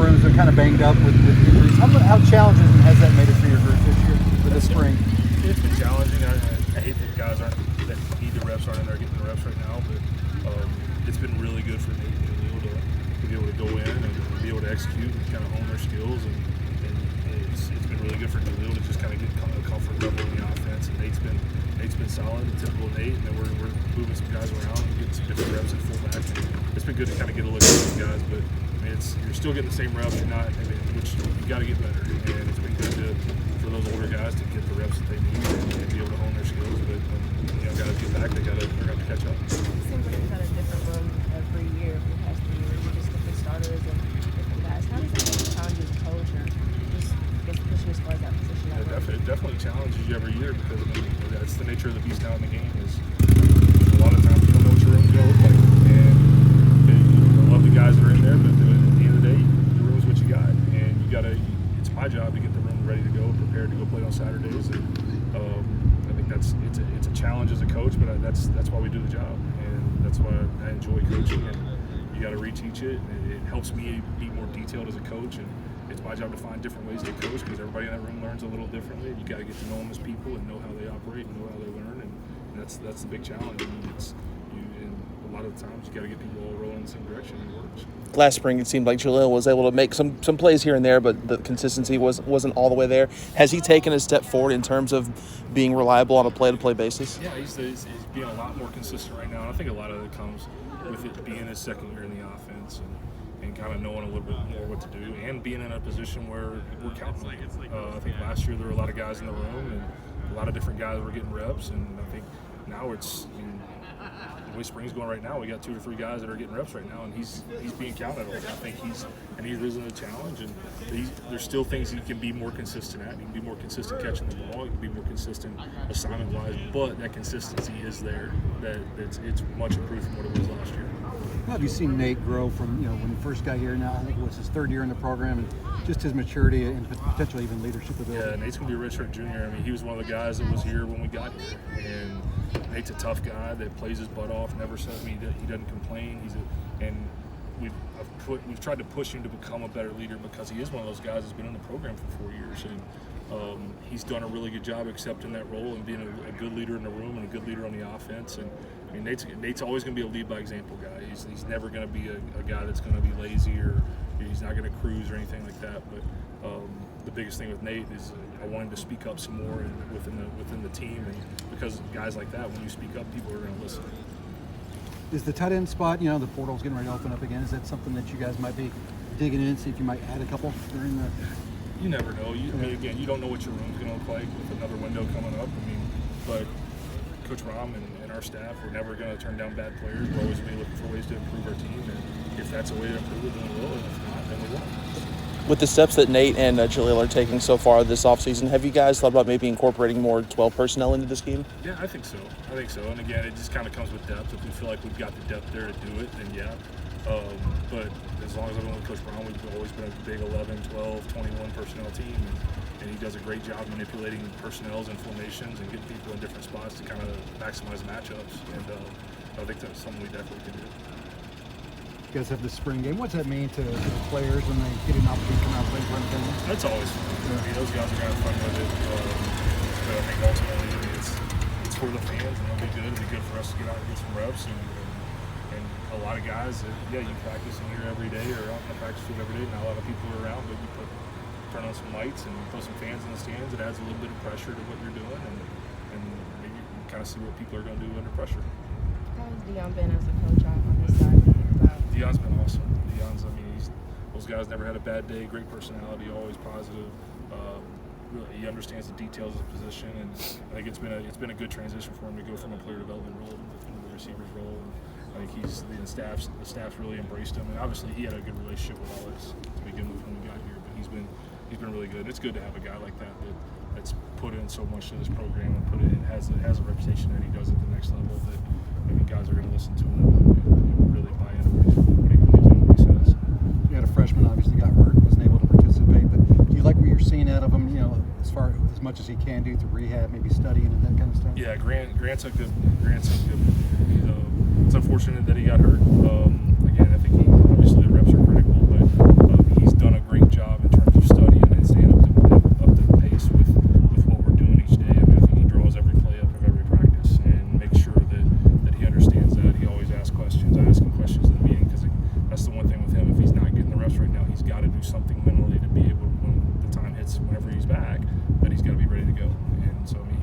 rooms are kind of banged up with injuries. How challenging has that made it for your group this year, for this spring? It's been challenging. I hate that guys that need the reps aren't in there getting the reps right now, but it's been really good for Nate and Jaleel to be able to go in and be able to execute and kind of hone their skills. And it's been really good for Jaleel to just kind of get a comfort level in the offense. And Nate's been solid, typical Nate, and then we're moving some guys around and getting some different reps at fullback. And it's been good to kind of get a look at these guys, but I mean, you're still getting the same reps. You're not, which you got to get better. And it's been good for those older guys to get the reps that they need and be able to hone their skills. But when guys get back, they're going to catch up. It seems like you've had a different room every year for the past 3 years. You're just different starters and different guys. How does that make a challenge as a coach or just pushing as far as that position? It definitely challenges you every year because that's the nature of the beast now in the game. Is a lot of times you don't know what your room's going to look like, and I love the guys that are in there, but at the end of the day, your room's what you got, and you got to. It's my job to get the room ready to go, prepared to go play on Saturdays, and I think it's a challenge as a coach, but that's why we do the job, and that's why I enjoy coaching. And you got to reteach it. And it helps me be more detailed as a coach, and it's my job to find different ways to coach because everybody in that room learns a little differently. You got to get to know them as people and know how they operate and know how they learn, and that's the big challenge. And a lot of the times you got to get people all rolling in the same direction, and it works. Last spring, it seemed like Jaleel was able to make some plays here and there, but the consistency wasn't all the way there. Has he taken a step forward in terms of being reliable on a play-to-play basis? Yeah, he's being a lot more consistent right now. And I think a lot of it comes with it being his second year in the offense and kind of knowing a little bit more what to do and being in a position where we're counting. I think last year there were a lot of guys in the room and a lot of different guys were getting reps, and I think now the way spring's going right now, we got 2 or 3 guys that are getting reps right now, and he's being counted on. I think he's risen to the challenge, and there's still things he can be more consistent at. He can be more consistent catching the ball. He can be more consistent assignment-wise, but that consistency is there. It's much improved from what it was last year. How have you seen Nate grow from when he first got here? Now I think it was his 3rd year in the program, and just his maturity and potentially even leadership ability. Yeah, Nate's gonna be a redshirt junior. I mean, he was one of the guys that was here when we got here, and Nate's a tough guy that plays his butt off. Never says he doesn't complain. We've tried to push him to become a better leader because he is one of those guys that's been in the program for 4 years, and he's done a really good job accepting that role and being a good leader in the room and a good leader on the offense. And I mean, Nate's always going to be a lead by example guy. He's never going to be a guy that's going to be lazy or he's not going to cruise or anything like that. But the biggest thing with Nate is I want him to speak up some more within the team, and because guys like that, when you speak up, people are going to listen. Is the tight end spot, the portal's getting ready to open up again, is that something that you guys might be digging in, see if you might add a couple during the... You never know. I mean, again, you don't know what your room's going to look like with another window coming up. I mean, but Coach Rom and our staff, we're never going to turn down bad players. We're always going to be looking for ways to improve our team, and if that's a way to improve it, then we will, and if not, then we won't. With the steps that Nate and Jaleel are taking so far this offseason, have you guys thought about maybe incorporating more 12 personnel into the scheme? Yeah, I think so. And again, it just kind of comes with depth. If we feel like we've got the depth there to do it, then yeah. But as long as I've been with Coach Brown, we've always been a big 11, 12, 21 personnel team, and he does a great job manipulating personnels and formations and getting people in different spots to kind of maximize matchups. And I think that's something we definitely can do. You guys have the spring game. What's that mean to the players when they get an opportunity to come out and play for them? That's always fun. I mean, those guys are going to have fun with it. But I think ultimately it's for the fans, and it'll be good. It'll be good for us to get out and get some reps. And a lot of guys, you practice in here every day or out in the practice field every day. Not a lot of people are around, but you turn on some lights and put some fans in the stands. It adds a little bit of pressure to what you're doing, and maybe you can kind of see what people are going to do under pressure. How has Dion been as a coach on this side? Dion's been awesome. Those guys never had a bad day. Great personality, always positive. Really, he understands the details of the position, and I think it's been a good transition for him to go from a player development role into the receivers role. And I think the staff's really embraced him, and obviously he had a good relationship with Wallace to begin with when we got here. But he's been really good. It's good to have a guy like that's put in so much to this program and has a reputation that he does at the next level that I think guys are going to listen to him and really buy into what he believes in, what he says. You had a freshman obviously got hurt, wasn't able to participate, but do you like what you're seeing out of him? As much as he can do through rehab, maybe studying and that kind of stuff. Yeah, Grant's a good. It's unfortunate that he got hurt. Again, I think obviously the reps are critical, but he's done a something mentally to be able, when the time hits, whenever he's back, that he's got to be ready to go. And so, I mean,